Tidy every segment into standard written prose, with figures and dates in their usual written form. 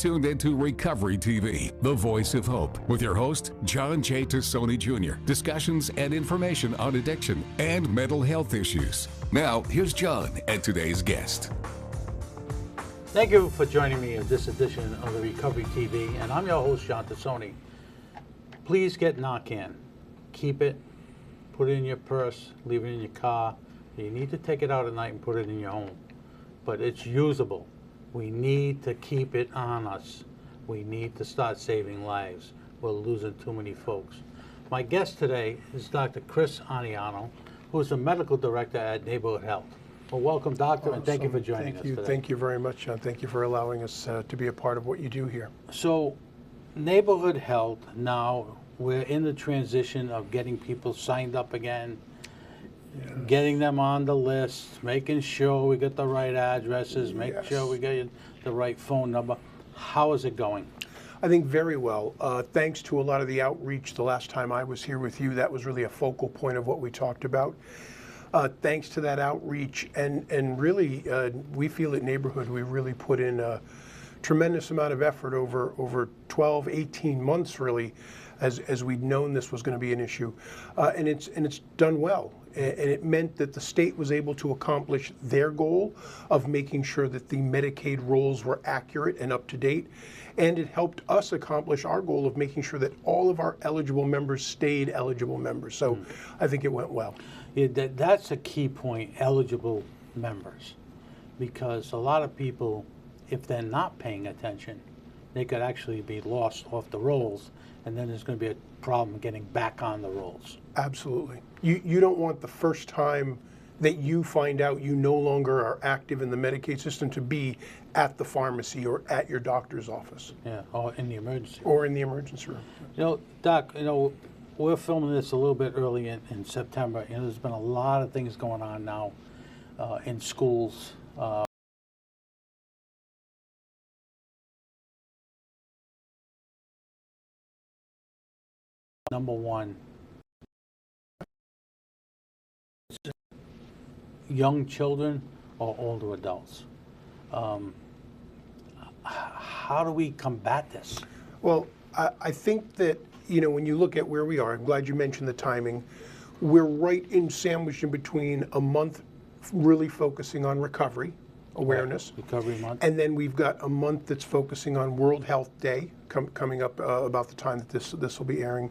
tuned into Recovery TV, the voice of hope, with your host, John J. Tassoni Jr. Discussions and information on addiction and mental health issues. Now, here's John and today's guest. Thank you for joining me in this edition of the Recovery TV, and I'm your host, John Tassoni. Please get Narcan. Keep it, put it in your purse, leave it in your car. You need to take it out at night and put it in your home. But it's usable. We need to keep it on us. We need to start saving lives. We're losing too many folks. My guest today is Dr. Chris Aniano, who is the medical director at Neighborhood Health. Well, welcome, doctor, and thank you for joining us today. Thank you very much, John. Thank you for allowing us to be a part of what you do here. So, Neighborhood Health, now we're in the transition of getting people signed up again, getting them on the list, making sure we get the right addresses, make sure we get the right phone number. How is it going? I think very well. Thanks to a lot of the outreach the last time I was here with you, that was really a focal point of what we talked about. Thanks to that outreach, and really, we feel at Neighborhood we really put in a tremendous amount of effort over 12, 18 months really, as we'd known this was going to be an issue, and it's done well. And it meant that the state was able to accomplish their goal of making sure that the Medicaid rolls were accurate and up to date. And it helped us accomplish our goal of making sure that all of our eligible members stayed eligible members. So I think it went well. Yeah, that's a key point, eligible members. Because a lot of people, if they're not paying attention, they could actually be lost off the rolls, and then there's going to be a problem getting back on the rolls. Absolutely. You don't want the first time that you find out you no longer are active in the Medicaid system to be at the pharmacy or at your doctor's office. Yeah, or in the emergency room. Or in the emergency room. You know, Doc, we're filming this a little bit early in September. There's been a lot of things going on now in schools. Number one, young children or older adults. How do we combat this? Well, I think that, when you look at where we are, I'm glad you mentioned the timing. We're right sandwiched in between a month really focusing on recovery awareness. Recovery month. And then we've got a month that's focusing on World Health Day coming up about the time that this will be airing.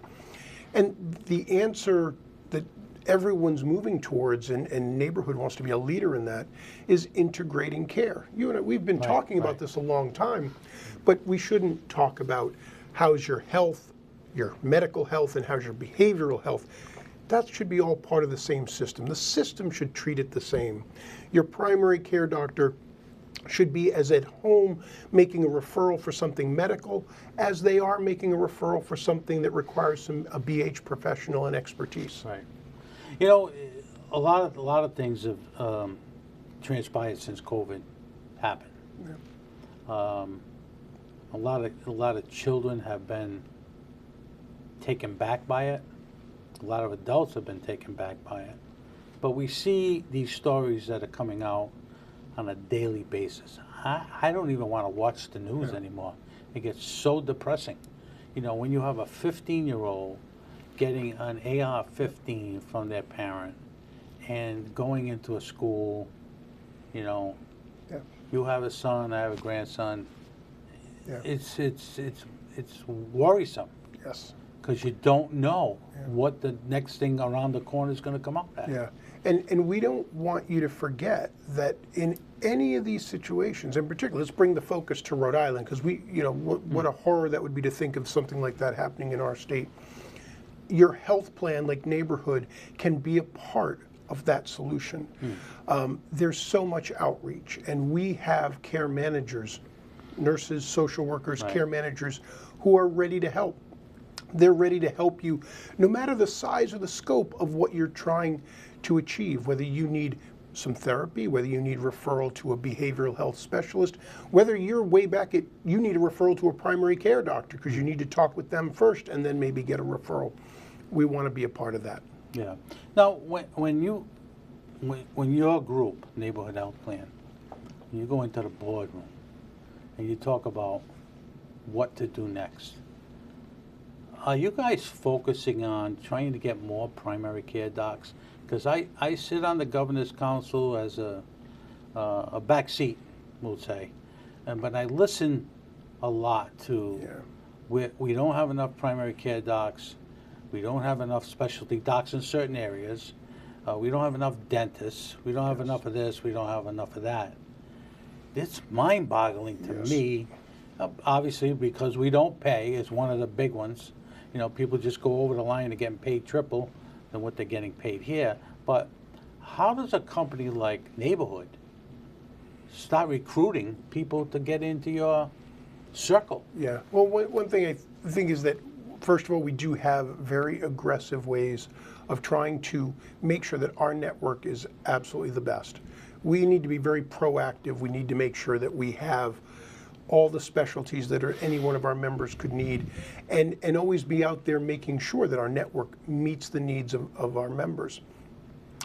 And the answer that everyone's moving towards, and Neighborhood wants to be a leader in that, is integrating care. You and I, we've been talking about this a long time, but we shouldn't talk about how's your health, your medical health, and how's your behavioral health. That should be all part of the same system. The system should treat it the same. Your primary care doctor should be as at home making a referral for something medical as they are making a referral for something that requires a BH professional and expertise. Right. A lot of things have transpired since COVID happened. Yeah. A lot of children have been taken back by it. A lot of adults have been taken back by it. But we see these stories that are coming out on a daily basis. I don't even want to watch the news anymore. It gets so depressing. When you have a 15-year-old getting an AR-15 from their parent and going into a school, you have a son, I have a grandson. Yeah. It's worrisome. Yes. Because you don't know what the next thing around the corner is going to come up at. Yeah, and we don't want you to forget that in any of these situations, in particular, let's bring the focus to Rhode Island, because what a horror that would be to think of something like that happening in our state. Your health plan, like Neighborhood, can be a part of that solution. There's so much outreach, and we have care managers, nurses, social workers, care managers who are ready to help. They're ready to help you no matter the size or the scope of what you're trying to achieve, whether you need some therapy, whether you need referral to a behavioral health specialist, whether you're way back at, you need a referral to a primary care doctor because you need to talk with them first and then maybe get a referral. We want to be a part of that. Yeah. Now, when your group, Neighborhood Health Plan, you go into the boardroom and you talk about what to do next. Are you guys focusing on trying to get more primary care docs? Because I sit on the governor's council as a back seat, we'll say, but I listen a lot to, we don't have enough primary care docs, we don't have enough specialty docs in certain areas, we don't have enough dentists, we don't have enough of this, we don't have enough of that. It's mind-boggling to me, obviously because we don't pay is one of the big ones. You know, people just go over the line and getting paid triple than what they're getting paid here. But how does a company like Neighborhood start recruiting people to get into your circle? Yeah. Well, one thing I think is that, first of all, we do have very aggressive ways of trying to make sure that our network is absolutely the best. We need to be very proactive. We need to make sure that we have all the specialties that any one of our members could need, and always be out there making sure that our network meets the needs of our members.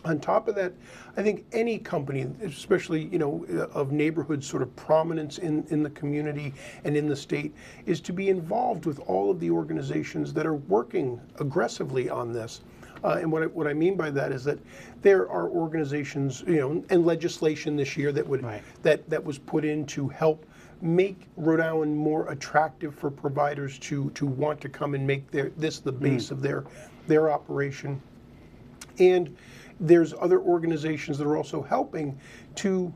On top of that, I think any company, especially, you know, of Neighborhood sort of prominence in the community and in the state, is to be involved with all of the organizations that are working aggressively on this. And what I mean by that is that there are organizations, you know, and legislation this year that would that was put in to help make Rhode Island more attractive for providers to want to come and make this the base of their operation. And there's other organizations that are also helping to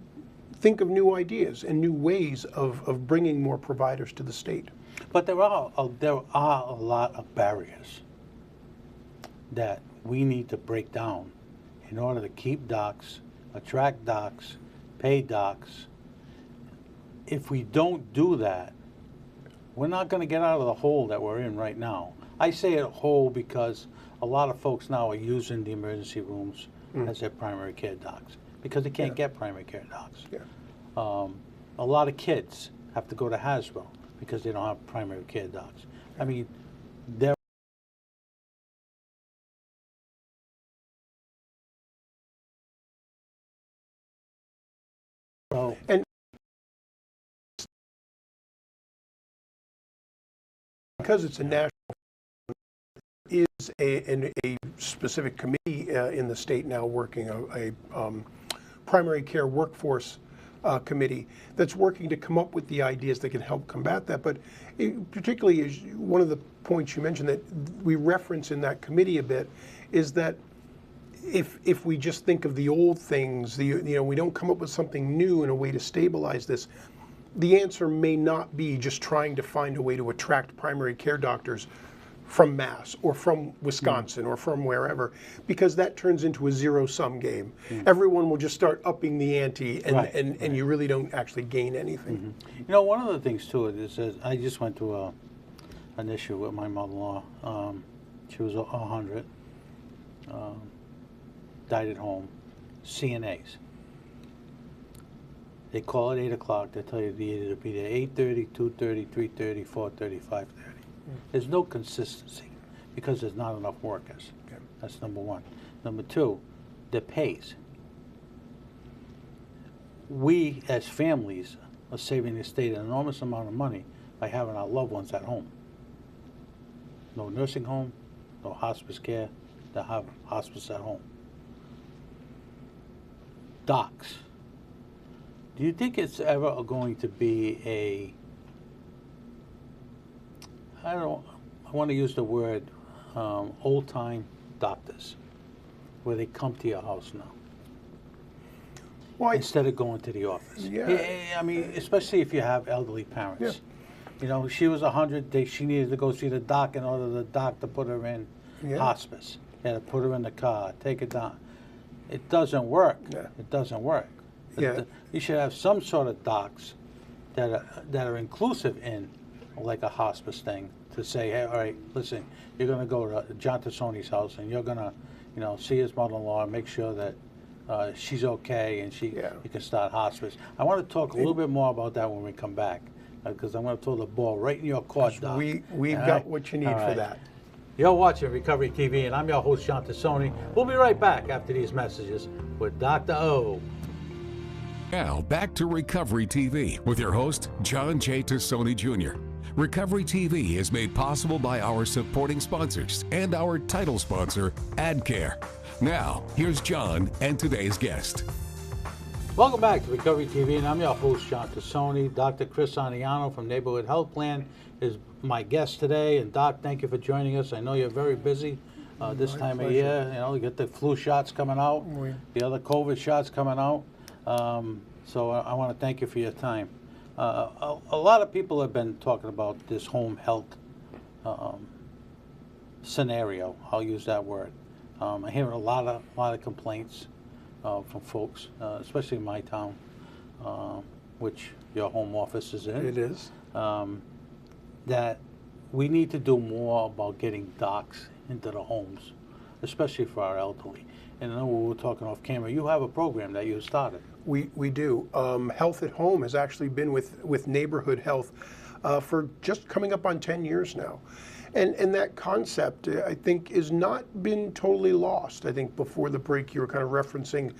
think of new ideas and new ways of bringing more providers to the state. But there are a lot of barriers that we need to break down in order to keep docs, attract docs, pay docs. If we don't do that, we're not going to get out of the hole that we're in right now. I say a hole because a lot of folks now are using the emergency rooms as their primary care docs because they can't get primary care docs. A lot of kids have to go to Hasbro because they don't have primary care docs. I mean, there And because it's a national, is a specific committee in the state now working, a primary care workforce committee that's working to come up with the ideas that can help combat that. But particularly, is one of the points you mentioned that we reference in that committee a bit is that if we just think of the old things, you know, we don't come up with something new and a way to stabilize this, the answer may not be just trying to find a way to attract primary care doctors from Mass or from Wisconsin or from wherever, because that turns into a zero-sum game. Everyone will just start upping the ante, and you really don't actually gain anything. You know, one of the things too is that I just went through an issue with my mother-in-law. She was 100, died at home. CNAs. They call at 8 o'clock. They tell you to be there 8:30, 2:30, 3:30, 4:30, 5:30. There's no consistency because there's not enough workers. That's number one. Number two, the pays. We, as families, are saving the state an enormous amount of money by having our loved ones at home. No nursing home, no hospice care. They have hospice at home. Docs. Do you think it's ever going to be I want to use the word old-time doctors, where they come to your house now? Well, instead of going to the office. I mean, especially if you have elderly parents. You know, she was 100, she needed to go see the doc in order for the doc to put her in hospice. They had to put her in the car, take her down. It doesn't work. It doesn't work. You should have some sort of docs that are inclusive in, like a hospice thing, to say, hey, all right, listen, you're going to go to John Tassoni's house and you're going to, you know, see his mother-in-law and make sure that she's okay and you can start hospice. I want to talk a little bit more about that when we come back, because I'm going to throw the ball right in your court, Doc. We've got what you need for that. You're watching Recovery TV, and I'm your host, John Tassoni. We'll be right back after these messages with Dr. O. Now, back to Recovery TV with your host, John J. Tassoni Jr. Recovery TV is made possible by our supporting sponsors and our title sponsor, AdCare. Now, here's John and today's guest. Welcome back to Recovery TV, and I'm your host, John Tassoni. Dr. Chris Aniano from Neighborhood Health Plan is my guest today. And Doc, thank you for joining us. I know you're very busy this time of year. You know, you get the flu shots coming out, the other COVID shots coming out. So I want to thank you for your time. A lot of people have been talking about this home health scenario. I'll use that word. I hear a lot of complaints from folks, especially in my town, which your home office is in. It is. That we need to do more about getting docs into the homes, especially for our elderly. And I know we were talking off camera, you have a program that you started. We do. Health at Home has actually been with Neighborhood Health for just coming up on 10 years now. And that concept, I think, has not been totally lost. I think before the break you were kind of referencing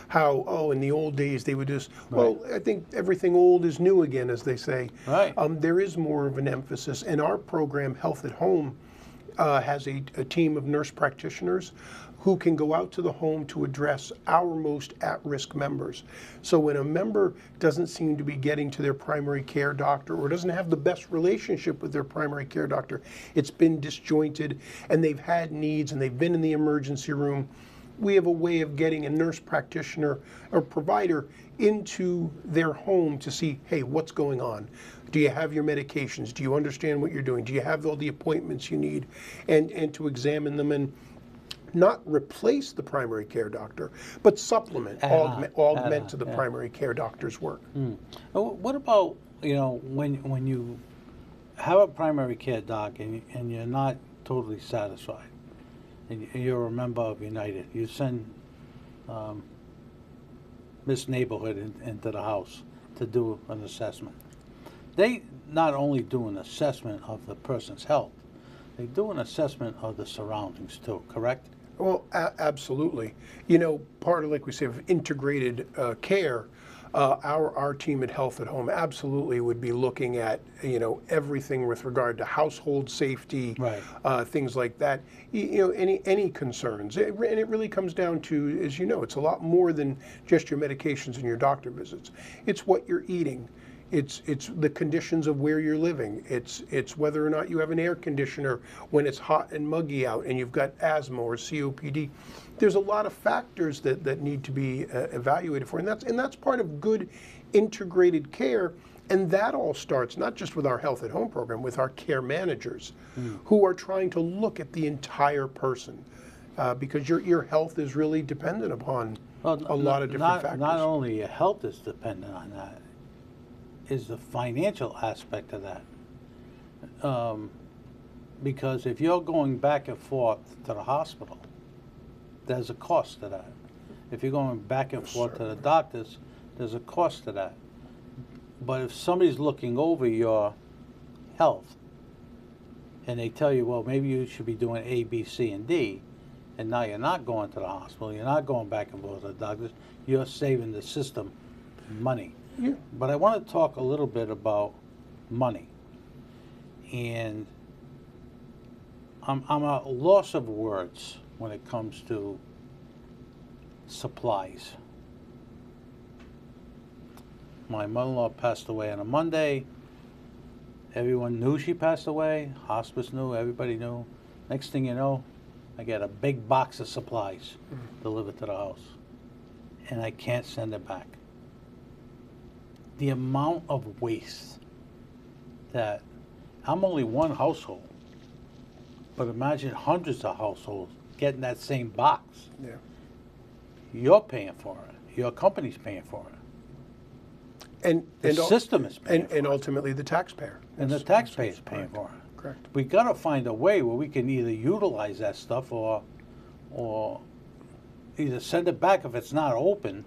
how, in the old days they would just, well, I think everything old is new again, as they say. Right. There is more of an emphasis. And our program, Health at Home, has a team of nurse practitioners who can go out to the home to address our most at-risk members. So when a member doesn't seem to be getting to their primary care doctor or doesn't have the best relationship with their primary care doctor, it's been disjointed and they've had needs and they've been in the emergency room, we have a way of getting a nurse practitioner or provider into their home to see, hey, what's going on? Do you have your medications? Do you understand what you're doing? Do you have all the appointments you need? And to examine them and not replace the primary care doctor, but supplement, augment to the primary care doctor's work. What about, when you have a primary care doc and you're not totally satisfied, and you're a member of United, you send Miss Neighborhood into the house to do an assessment. They not only do an assessment of the person's health, they do an assessment of the surroundings too, correct? Well, absolutely. Part of, like we say, of integrated care, our team at Health at Home absolutely would be looking at, everything with regard to household safety, things like that. Any concerns. And it really comes down to, as you know, it's a lot more than just your medications and your doctor visits. It's what you're eating. It's the conditions of where you're living. It's whether or not you have an air conditioner when it's hot and muggy out and you've got asthma or COPD. There's a lot of factors that need to be evaluated for, and that's part of good integrated care. And that all starts not just with our Health at Home program, with our care managers who are trying to look at the entire person because your health is really dependent upon a lot of different factors. Not only your health is dependent on that, is the financial aspect of that. Because if you're going back and forth to the hospital, there's a cost to that. If you're going back and forth to the doctors, there's a cost to that. But if somebody's looking over your health and they tell you, well, maybe you should be doing A, B, C, and D, and now you're not going to the hospital, you're not going back and forth to the doctors, you're saving the system money. Yeah. But I want to talk a little bit about money. And I'm a loss of words when it comes to supplies. My mother-in-law passed away on a Monday. Everyone knew she passed away. Hospice knew, everybody knew. Next thing you know, I get a big box of supplies delivered to the house. And I can't send it back. The amount of waste that, I'm only one household, but imagine hundreds of households getting that same box. Yeah. You're paying for it. Your company's paying for it. And The system is paying for it. And ultimately the taxpayer. And the taxpayer is paying for it. Correct. We got to find a way where we can either utilize that stuff or either send it back if it's not open.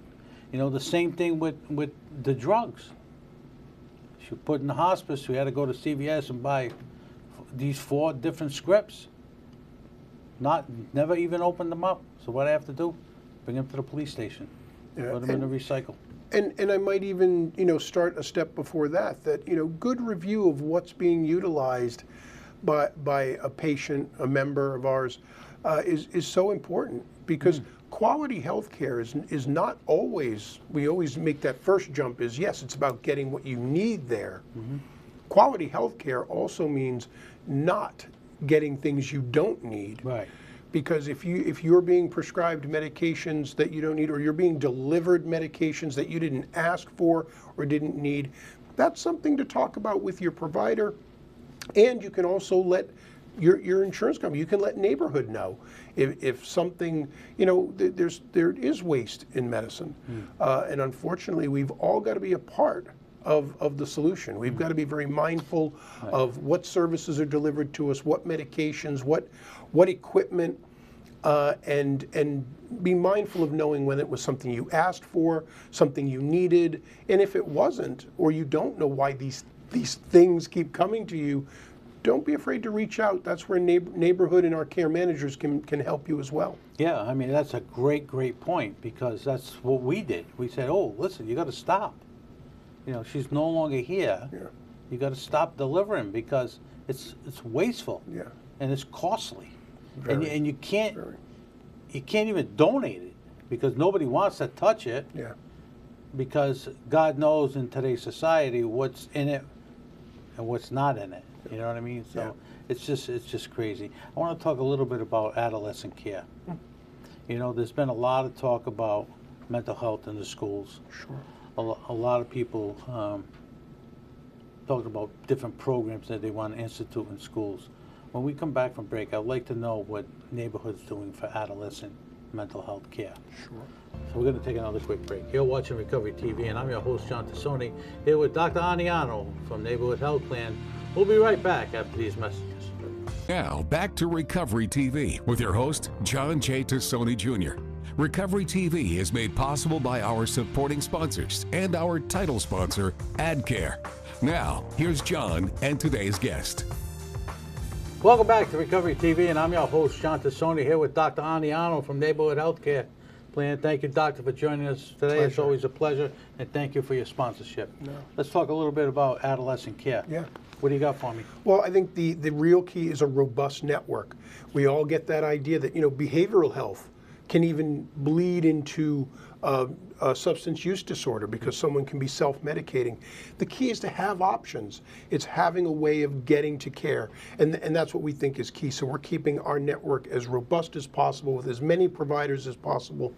The same thing with the drugs. She was put in the hospice. We had to go to CVS and buy these 4 different scripts. Never even opened them up. So what I have to do? Bring them to the police station. Yeah, Put them in the recycle. And I might even, start a step before that, good review of what's being utilized by a patient, a member of ours, is so important, because quality health care is not always, we always make that first jump is, yes, it's about getting what you need there. Quality health care also means not getting things you don't need. Right. Because if you're being prescribed medications that you don't need, or you're being delivered medications that you didn't ask for or didn't need, that's something to talk about with your provider. And you can also let your insurance company, you can let neighborhood know if something, there is waste in medicine. And unfortunately, we've all got to be a part of the solution. We've got to be very mindful of what services are delivered to us, what medications, what equipment, and be mindful of knowing when it was something you asked for, something you needed, and if it wasn't, or you don't know why these things keep coming to you, don't be afraid to reach out. That's where neighborhood and our care managers can help you as well. Yeah, I mean, that's a great point, because that's what we did. We said, oh, listen, you got to stop. She's no longer here. Yeah. You got to stop delivering, because it's wasteful. Yeah. And it's costly. Very, and you can't very. You can't even donate it, because nobody wants to touch it. Yeah. Because God knows in today's society what's in it and what's not in it. You know what I mean? So it's just crazy. I want to talk a little bit about adolescent care. There's been a lot of talk about mental health in the schools. Sure. A lot of people talking about different programs that they want to institute in schools. When we come back from break, I'd like to know what Neighborhood's doing for adolescent mental health care. Sure. So we're going to take another quick break. You're watching Recovery TV, and I'm your host, John Tassoni, here with Dr. Aniano from Neighborhood Health Plan. We'll be right back after these messages. Now, back to Recovery TV with your host, John J. Tassoni Jr. Recovery TV is made possible by our supporting sponsors and our title sponsor, AdCare. Now, here's John and today's guest. Welcome back to Recovery TV, and I'm your host, John Tassoni, here with Dr. Aniano from Neighborhood Healthcare Plan. Thank you, Doctor, for joining us today. Pleasure. It's always a pleasure, and thank you for your sponsorship. No. Let's talk a little bit about adolescent care. Yeah. What do you got for me? Well, I think the real key is a robust network. We all get that idea that, behavioral health can even bleed into a substance use disorder because someone can be self-medicating. The key is to have options. It's having a way of getting to care, and that's what we think is key. So we're keeping our network as robust as possible with as many providers as possible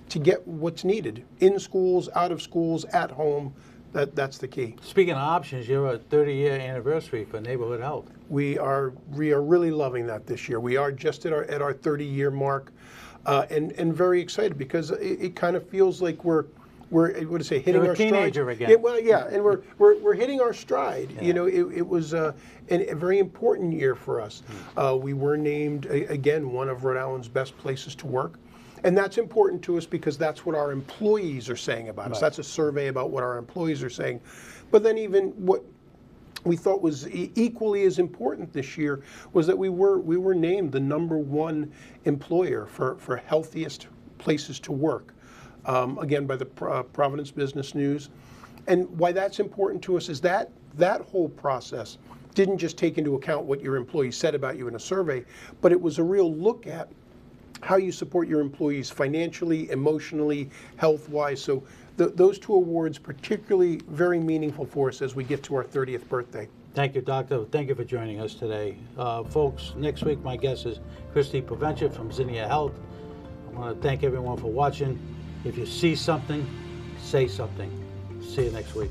to get what's needed in schools, out of schools, at home. That's the key. Speaking of options, you're a 30-year anniversary for Neighborhood Health. We are really loving that this year. We are just at our 30-year mark. And very excited because it kind of feels like we're hitting our stride. You're a teenager again. And we're hitting our stride. Yeah. It was a very important year for us. We were named again one of Rhode Island's best places to work, and that's important to us because that's what our employees are saying about us. Right. That's a survey about what our employees are saying, but then even what we thought was equally as important this year was that we were named the #1 employer for healthiest places to work, again by the Providence Business News. And why that's important to us is that whole process didn't just take into account what your employees said about you in a survey, but it was a real look at how you support your employees financially, emotionally, health-wise. So those two awards particularly very meaningful for us as we get to our 30th birthday. Thank you, Doctor. Thank you for joining us today. Folks, next week my guest is Christy Provencher from Zinnia Health. I want to thank everyone for watching. If you see something, say something. See you next week.